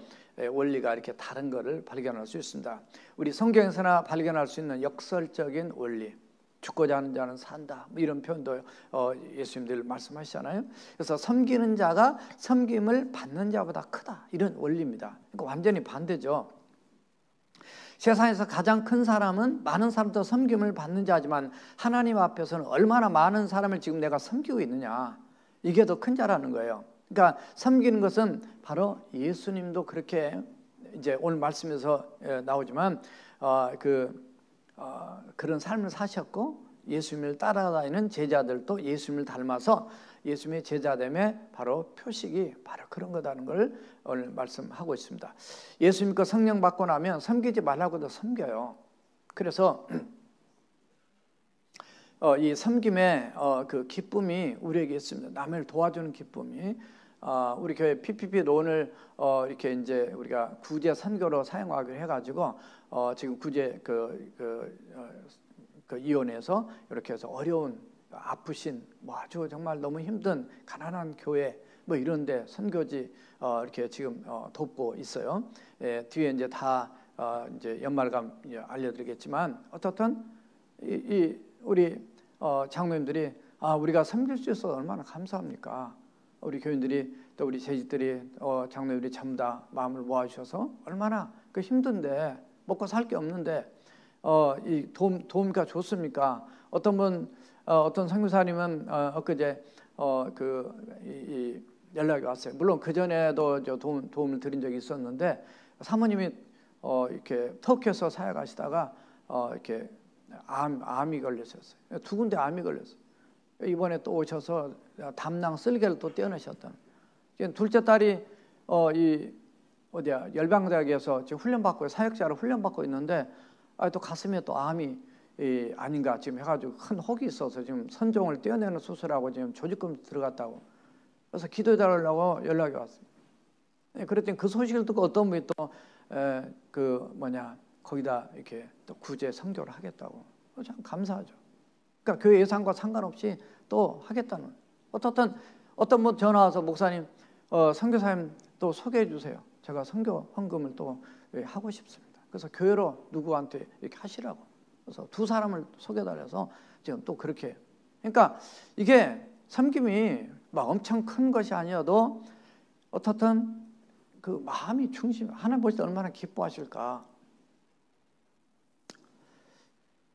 원리가 이렇게 다른 것을 발견할 수 있습니다. 우리 성경에서나 발견할 수 있는 역설적인 원리, 죽고자 하는 자는 산다, 뭐 이런 표현도 예수님들 말씀하시잖아요. 그래서 섬기는 자가 섬김을 받는 자보다 크다, 이런 원리입니다. 그러니까 완전히 반대죠. 세상에서 가장 큰 사람은 많은 사람도 섬김을 받는 자지만 하나님 앞에서는 얼마나 많은 사람을 지금 내가 섬기고 있느냐, 이게 더 큰 자라는 거예요. 그러니까 섬기는 것은 바로 예수님도 그렇게 이제 오늘 말씀에서 나오지만 그런 삶을 사셨고 예수님을 따라다니는 제자들도 예수님을 닮아서 예수님의 제자됨의 바로 표식이 바로 그런 거다는 걸 오늘 말씀하고 있습니다. 예수 믿고 성령 받고 나면 섬기지 말라고도 섬겨요. 그래서 이 섬김의 그 기쁨이 우리에게 있습니다. 남을 도와주는 기쁨이. 우리 교회 PPP 론을 이렇게 이제 우리가 구제 선교로 사용하기로 해가지고 지금 구제 그 위원회에서 이렇게 해서 어려운 아프신 뭐 아주 정말 너무 힘든 가난한 교회 뭐 이런데 선교지 이렇게 지금 돕고 있어요. 뒤에 이제 다 이제 연말감 알려드리겠지만 어떻든 우리 장로님들이 우리가 섬길 수 있어서 얼마나 감사합니까? 우리 교인들이 또 우리 재직들이 장로님들이 전부 다 마음을 모아주셔서 얼마나 그 힘든데 먹고 살 게 없는데 이 도움가 좋습니까? 어떤 분 어떤 선교사님은 엊그제 이 연락이 왔어요. 물론 그 전에도 도움을 드린 적이 있었는데 사모님이 이렇게 터키에서 사역하시다가 이렇게 암이 걸렸었어요. 두 군데 암이 걸렸어요. 이번에 또 오셔서 담낭 쓸개를 또 떼어내셨던. 둘째 딸이 열방대학에서 지금 훈련받고 사역자로 훈련받고 있는데 또 가슴에 또 암이 아닌가 지금 해가지고 큰 혹이 있어서 지금 선종을 떼어내는 수술하고 지금 조직금 들어갔다고. 그래서 기도해 달라고 연락이 왔어요. 그랬더니 그 소식을 듣고 어떤 분이 또 거기다 이렇게 또 구제 선교를 하겠다고. 참 감사하죠. 그러니까 교회 예산과 상관없이 또 하겠다는. 어떤 분 전화 와서 목사님 선교사님 또 소개해 주세요. 제가 선교 헌금을 또 하고 싶습니다. 그래서 교회로 누구한테 이렇게 하시라고. 그래서 두 사람을 소개달려서 지금 또 그렇게. 그러니까 이게 섬김이 막 엄청 큰 것이 아니어도 어떻든 그 마음이 중심. 하나님 보실 때 얼마나 기뻐하실까.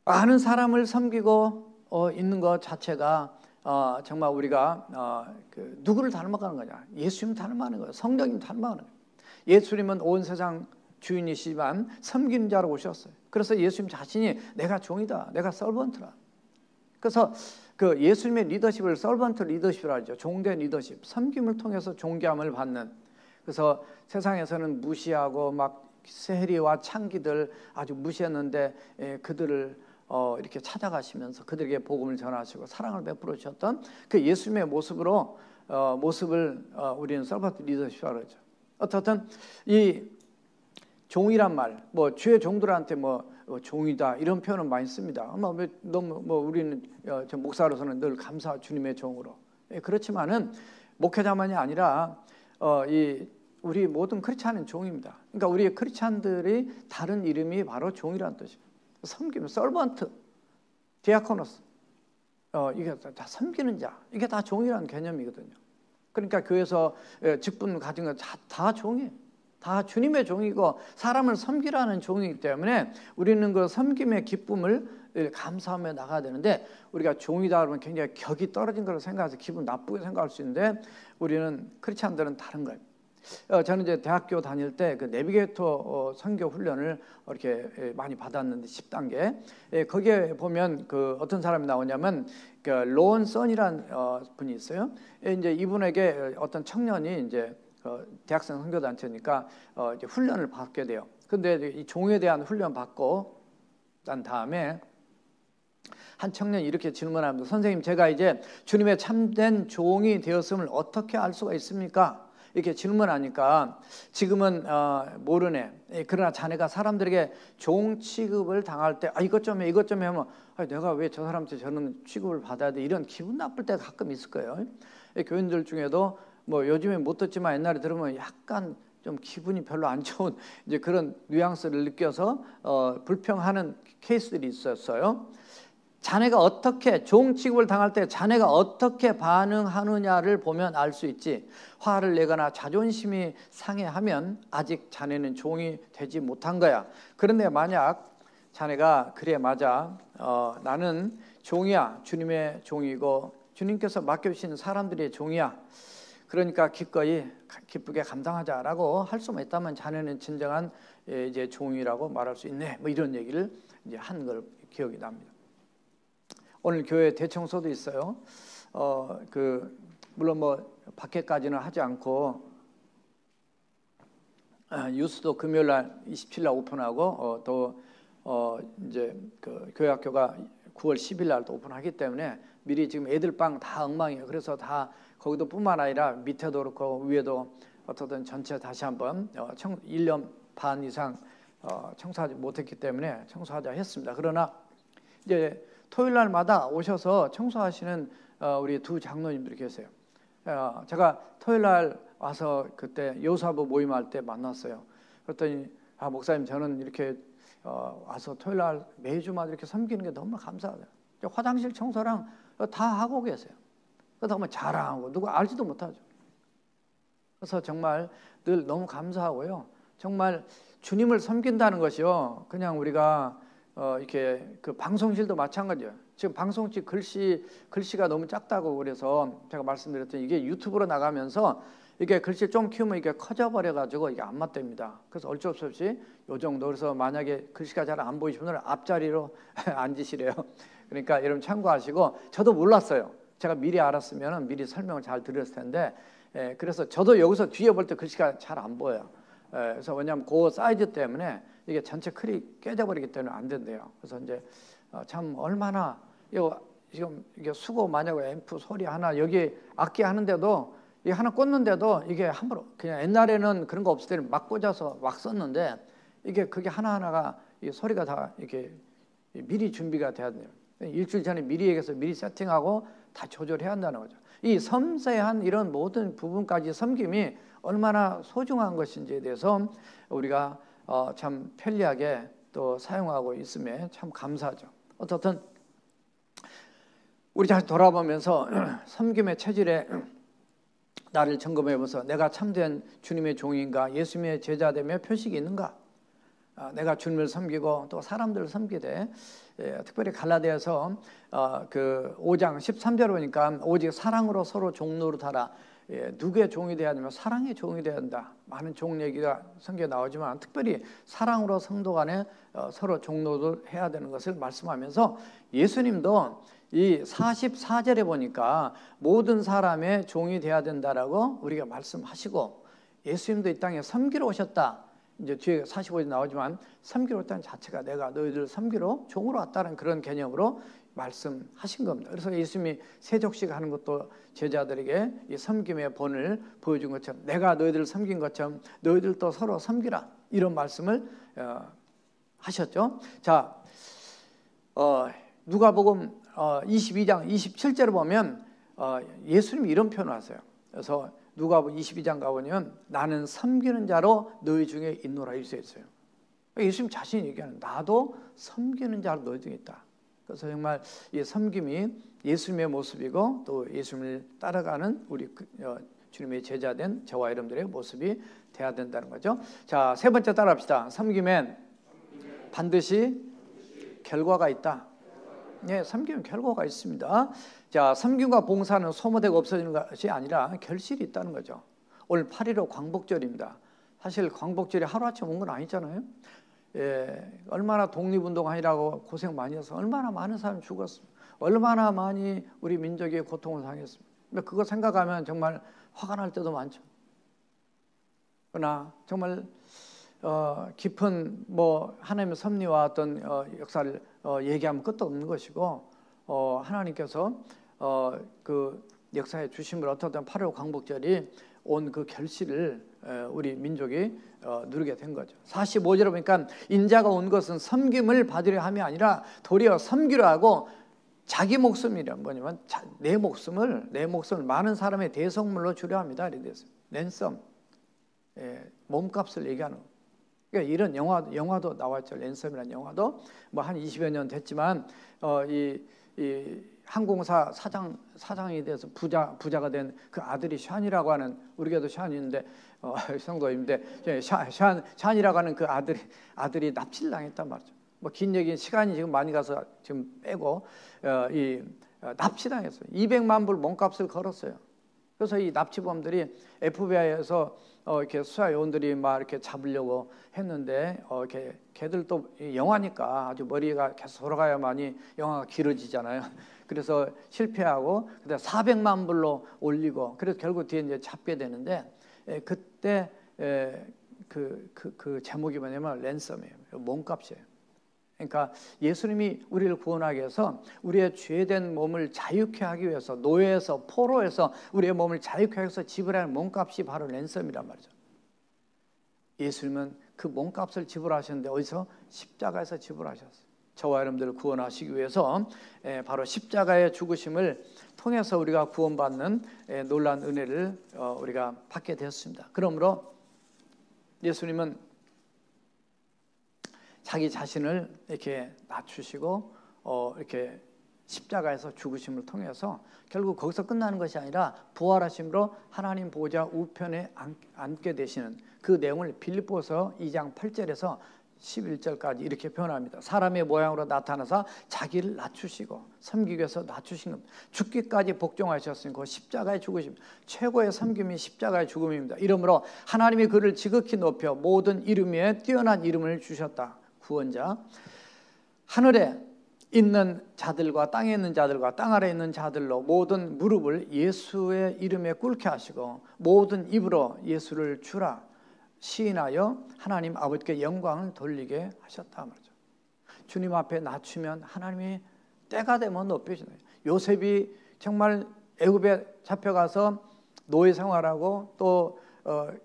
아는 사람을 섬기고 있는 것 자체가 정말 우리가 누구를 닮아가는 거냐? 예수님 닮아가는 거예요. 성령님 닮아가는 거예요. 예수님은 온 세상 주인이시지만 섬기는 자로 오셨어요. 그래서 예수님 자신이 내가 종이다, 내가 서번트라. 그래서 그 예수님의 리더십을 서번트 리더십이라고 하죠. 종된 리더십, 섬김을 통해서 존귀함을 받는. 그래서 세상에서는 무시하고 막 세리와 창기들 아주 무시했는데 그들을 이렇게 찾아가시면서 그들에게 복음을 전하시고 사랑을 베풀어 주셨던 그 예수님의 모습을 우리는 서번트 리더십이라고 그러죠. 어떻든 이 종이란 말, 뭐 주의 종들한테 종이다 이런 표현은 많이 씁니다. 너무 우리는 목사로서는 늘 감사 주님의 종으로. 그렇지만은 목회자만이 아니라 우리 모든 크리스찬은 종입니다. 그러니까 우리 크리스찬들이 다른 이름이 바로 종이라는 뜻입니다. 섬기면 서번트, 디아코노스, 이게 다 섬기는 자, 이게 다 종이라는 개념이거든요. 그러니까 교회에서 직분 가진 건 다 종이에요. 다 주님의 종이고 사람을 섬기라는 종이기 때문에 우리는 그 섬김의 기쁨을 감사하며 나가야 되는데, 우리가 종이다 그러면 굉장히 격이 떨어진 걸로 생각해서 기분 나쁘게 생각할 수 있는데, 우리는 크리스찬들은 다른 거예요. 저는 이제 대학교 다닐 때 그 내비게이터 선교 훈련을 이렇게 많이 받았는데 10단계. 거기에 보면 그 어떤 사람이 나오냐면 그 로원 선이라는 분이 있어요. 이제 이분에게 어떤 청년이 이제 대학생 선교 단체니까 이제 훈련을 받게 돼요. 근데 이 종에 대한 훈련 받고 난 다음에 한 청년이 이렇게 질문합니다. 선생님, 제가 이제 주님의 참된 종이 되었음을 어떻게 알 수가 있습니까? 이렇게 질문하니까 지금은 모르네. 그러나 자네가 사람들에게 종 취급을 당할 때 이것 좀 해, 이것 좀 해 하면 내가 왜 저 사람한테 저는 취급을 받아야 돼? 이런 기분 나쁠 때가 가끔 있을 거예요. 교인들 중에도 뭐 요즘에 못 듣지만 옛날에 들으면 약간 좀 기분이 별로 안 좋은 이제 그런 뉘앙스를 느껴서 불평하는 케이스들이 있었어요. 자네가 어떻게 종 취급을 당할 때 자네가 어떻게 반응하느냐를 보면 알 수 있지, 화를 내거나 자존심이 상해하면 아직 자네는 종이 되지 못한 거야. 그런데 만약 자네가 그래 맞아, 나는 종이야, 주님의 종이고 주님께서 맡겨주신 사람들의 종이야, 그러니까 기꺼이 기쁘게 감당하자라고 할 수만 있다면 자네는 진정한 이제 종이라고 말할 수 있네. 뭐 이런 얘기를 이제 한 걸 기억이 납니다. 오늘 교회 대청소도 있어요. 물론 뭐 밖에까지는 하지 않고 유스도 금요일 날 27일 날 오픈하고 또 이제 그 교회 학교가 9월 10일 날 또 오픈하기 때문에 미리 지금 애들 방 다 엉망이에요. 그래서 다 거기도 뿐만 아니라 밑에도 그렇고 위에도 어떻든 전체 다시 한번 1년 반 이상 청소하지 못했기 때문에 청소하자 했습니다. 그러나 이제 토요일 날마다 오셔서 청소하시는 우리 두 장로님들이 계세요. 제가 토요일 날 와서 그때 여사부 모임할 때 만났어요. 그랬더니 목사님, 저는 이렇게 와서 토요일 날 매주마다 이렇게 섬기는 게 너무 감사하다. 화장실 청소랑 다 하고 계세요. 그러다 자랑하고 누가 알지도 못하죠. 그래서 정말 늘 너무 감사하고요. 정말 주님을 섬긴다는 것이요, 그냥 우리가 이렇게 그 방송실도 마찬가지예요. 지금 방송실 글씨가 너무 작다고 그래서 제가 말씀드렸더니 이게 유튜브로 나가면서 이게 글씨 좀 키우면 이게 커져버려 가지고 이게 안 맞답니다. 그래서 어쩔 수 없이 요 정도. 그래서 만약에 글씨가 잘 안 보이시면 앞자리로 앉으시래요. 그러니까 여러분 참고하시고, 저도 몰랐어요. 제가 미리 알았으면 미리 설명을 잘 드렸을 텐데, 그래서 저도 여기서 뒤에 볼 때 글씨가 잘 안 보여요. 그래서 왜냐하면 그 사이즈 때문에 이게 전체 클이 깨져버리기 때문에 안 된대요. 그래서 이제 참 얼마나 지금 이게 수고 만약에 앰프 소리 하나 여기 악기 하는데도 이게 하나 꽂는데도 이게 함부로 그냥 옛날에는 그런 거 없을 때는 막 꽂아서 막 썼는데 이게 그게 하나하나가 이 소리가 다 이렇게 미리 준비가 돼야 돼요. 일주일 전에 미리 얘기해서 미리 세팅하고 다 조절해야 한다는 거죠. 이 섬세한 이런 모든 부분까지 섬김이 얼마나 소중한 것인지에 대해서 우리가 참 편리하게 또 사용하고 있음에 참 감사하죠. 어떻든 우리 다시 돌아보면서 섬김의 체질에 나를 점검해보면서 내가 참된 주님의 종인가, 예수님의 제자되며 표식이 있는가, 내가 주님을 섬기고 또 사람들을 섬기되, 특별히 갈라디아서 그 5장 13절 보니까 오직 사랑으로 서로 종노릇하라. 누구의 종이 되어야 되면 사랑의 종이 되어야 한다. 많은 종 얘기가 성경에 나오지만 특별히 사랑으로 성도 간에 서로 종노릇을 해야 되는 것을 말씀하면서, 예수님도 이 44절에 보니까 모든 사람의 종이 되어야 된다라고 우리가 말씀하시고, 예수님도 이 땅에 섬기러 오셨다. 이제 뒤에 45절 나오지만 섬기러 왔다는 자체가 내가 너희들 섬기러 종으로 왔다는 그런 개념으로 말씀하신 겁니다. 그래서 예수님이 세족식 하는 것도 제자들에게 이 섬김의 본을 보여준 것처럼, 내가 너희들을 섬긴 것처럼 너희들도 서로 섬기라, 이런 말씀을 하셨죠. 자, 누가복음 22장 27절을 보면 예수님이 이런 표현을 하세요. 그래서 누가복음 22장 가보면 나는 섬기는 자로 너희 중에 있노라 이렇게 있어요. 예수님 자신이 얘기하는 나도 섬기는 자로 너희 중에 있다. 그래서 정말 이 섬김이 예수님의 모습이고 또 예수님을 따라가는 우리 주님의 제자된 저와 여러분들의 모습이 돼야 된다는 거죠. 자, 세 번째 따라합시다. 섬김엔 반드시 결과가 있다. 네, 섬김은 결과가 있습니다. 자, 섬김과 봉사는 소모되고 없어지는 것이 아니라 결실이 있다는 거죠. 오늘 8.15 광복절입니다. 사실 광복절이 하루아침에 온 건 아니잖아요. 얼마나 독립운동하느라고 고생 많이 해서 얼마나 많은 사람이 죽었습니다. 얼마나 많이 우리 민족의 고통을 당했습니다. 그거 생각하면 정말 화가 날 때도 많죠. 그러나 정말 깊은 하나님의 섭리와 어떤 역사를 얘기하면 끝도 없는 것이고 하나님께서 그 역사에 주심을 어떻든 8.15 광복절이 온 그 결실을 우리 민족이 누리게 된 거죠. 45절에 보니까 인자가 온 것은 섬김을 받으려 함이 아니라 도리어 섬기려 하고 자기 목숨이란 뭐냐면 내 목숨을 많은 사람의 대속물로 주려 합니다. 이렇게 됐어요. 랜섬, 몸값을 얘기하는 거. 그러니까 이런 영화도 나왔죠. 랜섬이라는 영화도 한 20여 년 됐지만 이 항공사 사장이 돼서 부자가 된 그 아들이 샨이라고 하는 우리 교도 샨이 있는데 성도인데 샨이라고 하는 그 아들이 납치를 당했단 말이죠. 긴 얘기 시간이 지금 많이 가서 지금 빼고 이 납치당했어요. 200만 불 몸값을 걸었어요. 그래서 이 납치범들이 FBI에서 이렇게 수사 요원들이 막 이렇게 잡으려고 했는데 걔들도 영화니까 아주 머리가 계속 돌아가야만이 영화가 길어지잖아요. 그래서 실패하고 그다음 400만 불로 올리고 그래서 결국 뒤에 이제 잡게 되는데 그때 그 제목이 뭐냐면 랜섬이에요. 몸값이에요. 그러니까 예수님이 우리를 구원하기 위해서 우리의 죄된 몸을 자유케 하기 위해서 노예에서 포로에서 우리의 몸을 자유케 하기 위해서 지불하는 몸값이 바로 랜섬이란 말이죠. 예수님은 그 몸값을 지불하셨는데 어디서? 십자가에서 지불하셨어요. 저와 여러분들을 구원하시기 위해서 바로 십자가의 죽으심을 통해서 우리가 구원받는 놀라운 은혜를 우리가 받게 되었습니다. 그러므로 예수님은 자기 자신을 이렇게 낮추시고 이렇게 십자가에서 죽으심을 통해서 결국 거기서 끝나는 것이 아니라 부활하심으로 하나님 보좌 우편에 앉게 되시는 그 내용을 빌립보서 2장 8절에서 11절까지 이렇게 표현합니다. 사람의 모양으로 나타나서 자기를 낮추시고 섬기기 위해서 낮추신 겁니다. 죽기까지 복종하셨으니 그 십자가의 죽으심, 최고의 섬김이 십자가의 죽음입니다. 이러므로 하나님이 그를 지극히 높여 모든 이름 위에 뛰어난 이름을 주셨다. 구원자. 하늘에 있는 자들과 땅에 있는 자들과 땅 아래에 있는 자들로 모든 무릎을 예수의 이름에 꿇게 하시고 모든 입으로 예수를 주라 시인하여 하나님 아버지께 영광을 돌리게 하셨다 말이죠. 주님 앞에 낮추면 하나님이 때가 되면 높여주는 거예요. 요셉이 정말 애굽에 잡혀가서 노예 생활하고 또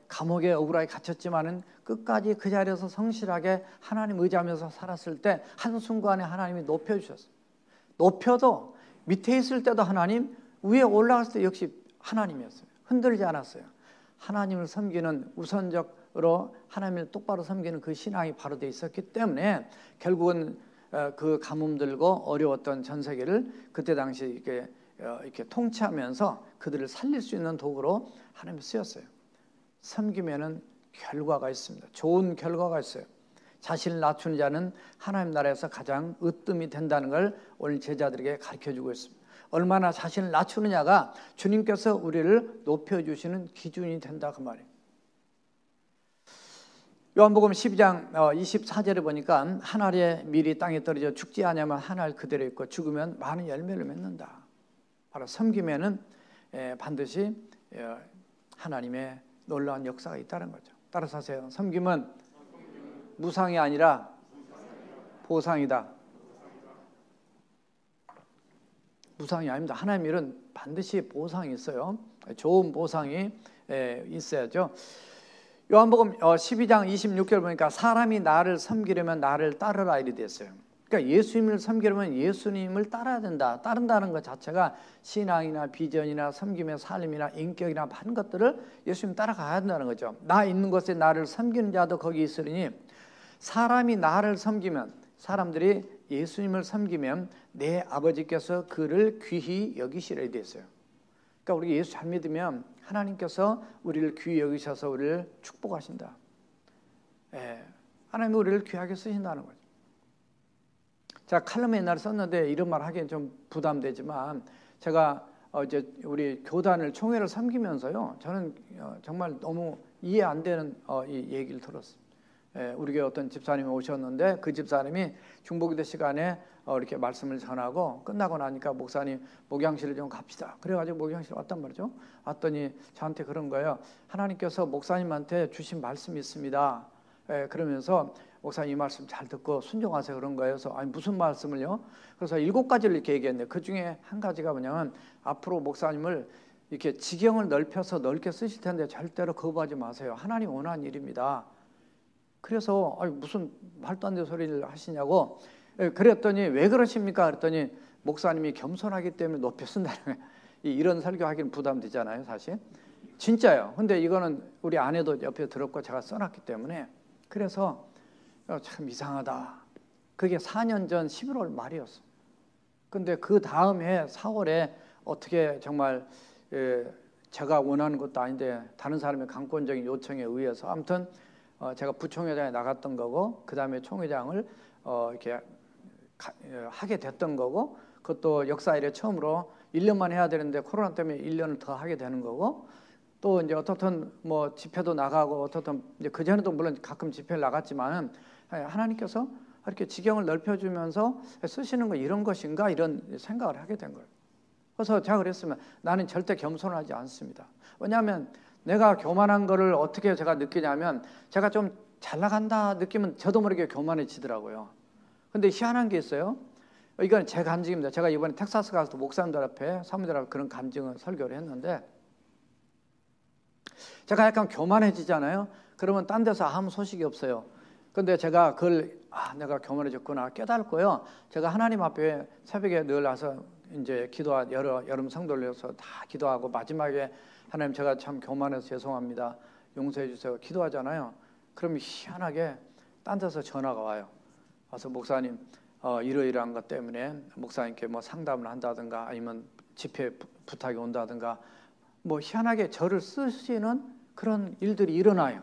감옥에 억울하게 갇혔지만은 끝까지 그 자리에서 성실하게 하나님 의지하면서 살았을 때 한순간에 하나님이 높여주셨어요. 높여도 밑에 있을 때도 하나님, 위에 올라갔을 때 역시 하나님이었어요. 흔들리지 않았어요. 하나님을 섬기는 우선적으로 하나님을 똑바로 섬기는 그 신앙이 바로 돼 있었기 때문에 결국은 그 가뭄 들고 어려웠던 전 세계를 그때 당시 이렇게 통치하면서 그들을 살릴 수 있는 도구로 하나님이 쓰였어요. 섬기면은 결과가 있습니다. 좋은 결과가 있어요. 자신을 낮추는 자는 하나님 나라에서 가장 으뜸이 된다는 걸 오늘 제자들에게 가르쳐주고 있습니다. 얼마나 자신을 낮추느냐가 주님께서 우리를 높여주시는 기준이 된다 그 말이에요. 요한복음 12장 24절에 보니까 한 알의 밀이 땅에 떨어져 죽지 않으면 한 알 그대로 있고 죽으면 많은 열매를 맺는다. 바로 섬기면은 반드시 하나님의 놀라운 역사가 있다는 거죠. 따라서 하세요. 섬김은 무상이 아니라 보상이다. 무상이 아닙니다. 하나님 일은 반드시 보상이 있어요. 좋은 보상이 있어야죠. 요한복음 12장 26절 보니까 사람이 나를 섬기려면 나를 따르라 이리 됐어요. 그러니까 예수님을 섬기려면 예수님을 따라야 된다. 따른다는 것 자체가 신앙이나 비전이나 섬김의 삶이나 인격이나 많은 것들을 예수님 따라가야 된다는 거죠. 나 있는 곳에 나를 섬기는 자도 거기 있으리니, 사람이 나를 섬기면, 사람들이 예수님을 섬기면 내 아버지께서 그를 귀히 여기시려 돼 있어요. 그러니까 우리가 예수 잘 믿으면 하나님께서 우리를 귀히 여기셔서 우리를 축복하신다. 하나님이 우리를 귀하게 쓰신다는 거죠. 제가 칼럼에 옛날에 썼는데 이런 말 하기엔 좀 부담되지만, 제가 이제 우리 교단을 총회를 섬기면서요, 저는 정말 너무 이해 안 되는 이 얘기를 들었어요. 우리 교회 어떤 집사님이 오셨는데, 그 집사님이 중보기도 시간에 이렇게 말씀을 전하고 끝나고 나니까, 목사님 목양실을 좀 갑시다. 그래가지고 목양실 왔단 말이죠. 왔더니 저한테 그런 거예요. 하나님께서 목사님한테 주신 말씀이 있습니다. 그러면서 목사님 이 말씀 잘 듣고 순종하세요, 그런 거예요. 그래서 아니 무슨 말씀을요? 그래서 7가지를 이렇게 얘기했는데, 그 중에 한 가지가 뭐냐면, 앞으로 목사님을 이렇게 지경을 넓혀서 넓게 쓰실 텐데 절대로 거부하지 마세요. 하나님 원하는 일입니다. 그래서 아니 무슨 말도 안 되는 소리를 하시냐고 그랬더니, 왜 그러십니까? 그랬더니 목사님이 겸손하기 때문에 높여 쓴다는 거예요. 이런 설교하기는 부담되잖아요, 사실. 진짜요. 근데 이거는 우리 아내도 옆에 들었고 제가 써놨기 때문에. 그래서 참 이상하다. 그게 4년 전 11월 말이었어. 근데 그 다음 해 4월에 어떻게 정말 제가 원하는 것도 아닌데 다른 사람의 강권적인 요청에 의해서, 아무튼 제가 부총회장에 나갔던 거고, 그 다음에 총회장을 이렇게 하게 됐던 거고, 그것도 역사 이래 처음으로 1년만 해야 되는데 코로나 때문에 1년을 더 하게 되는 거고, 또 이제 어떻든 뭐 집회도 나가고, 어떻든 이제 그 전에도 물론 가끔 집회를 나갔지만은, 하나님께서 이렇게 지경을 넓혀주면서 쓰시는 거 이런 것인가, 이런 생각을 하게 된 거예요. 그래서 제가 그랬으면, 나는 절대 겸손하지 않습니다. 왜냐하면 내가 교만한 거를 어떻게 제가 느끼냐면, 제가 좀 잘 나간다 느끼면 저도 모르게 교만해지더라고요. 근데 희한한 게 있어요. 이건 제 간증입니다. 제가 이번에 텍사스 가서 목사님들 앞에, 사무들 앞에 그런 간증을 설교를 했는데, 제가 약간 교만해지잖아요. 그러면 딴 데서 아무 소식이 없어요. 근데 제가 그걸 내가 교만해졌구나 깨달고요. 제가 하나님 앞에 새벽에 늘 와서 이제 기도하, 여름 성도를 위해서 다 기도하고, 마지막에 하나님 제가 참 교만해서 죄송합니다, 용서해 주세요 기도하잖아요. 그럼 희한하게 딴 데서 전화가 와요. 와서 목사님 이러이러한 것 때문에 목사님께 뭐 상담을 한다든가, 아니면 집회 부탁이 온다든가, 뭐 희한하게 저를 쓰시는 그런 일들이 일어나요.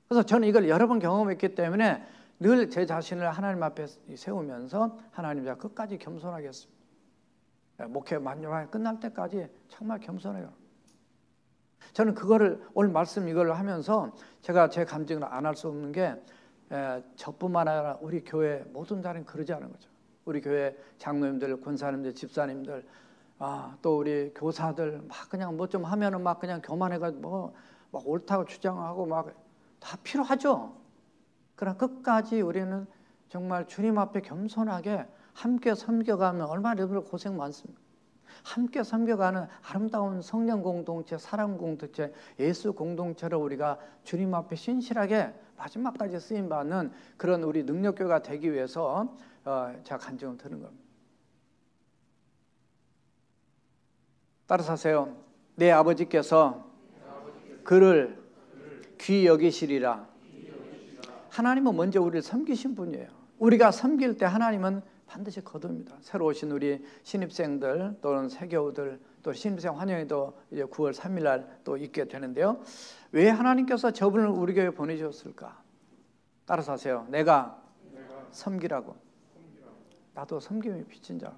그래서 저는 이걸 여러 번 경험했기 때문에 늘 제 자신을 하나님 앞에 세우면서, 하나님 제가 끝까지 겸손하겠습니다. 목회 만족하게 끝날 때까지 정말 겸손해요. 저는 그거를 오늘 말씀 이걸 하면서 제가 제 감정을 안 할 수 없는 게, 저뿐만 아니라 우리 교회 모든 사람이 그러지 않은 거죠. 우리 교회 장로님들, 권사님들, 집사님들, 또 우리 교사들 막 그냥 뭐 좀 하면은 막 그냥 교만해가지고 막 옳다고 주장하고 막 다 필요하죠. 그러나 끝까지 우리는 정말 주님 앞에 겸손하게 함께 섬겨가면 얼마나 여러분 고생 많습니까? 함께 섬겨가는 아름다운 성령 공동체, 사랑 공동체, 예수 공동체로 우리가 주님 앞에 신실하게 마지막까지 쓰임받는 그런 우리 능력교회가 되기 위해서 제가 간증을 드는 겁니다. 따라서 하세요. 내 아버지께서 그를 귀히 여기시리라. 하나님은 먼저 우리를 섬기신 분이에요. 우리가 섬길 때 하나님은 반드시 거둡니다. 새로 오신 우리 신입생들 또는 새교우들, 또 신입생 환영회도 이제 9월 3일 날 또 있게 되는데요. 왜 하나님께서 저분을 우리 교회에 보내주셨을까? 따라서 하세요. 내가 섬기라고. 나도 섬김이 비친 자.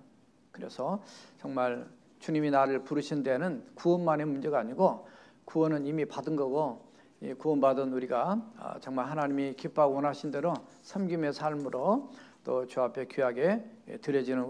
그래서 정말 주님이 나를 부르신 데는 구원만의 문제가 아니고, 구원은 이미 받은 거고, 구원받은 우리가 정말 하나님이 기뻐하고 원하신 대로 섬김의 삶으로 또 주 앞에 귀하게 드려지는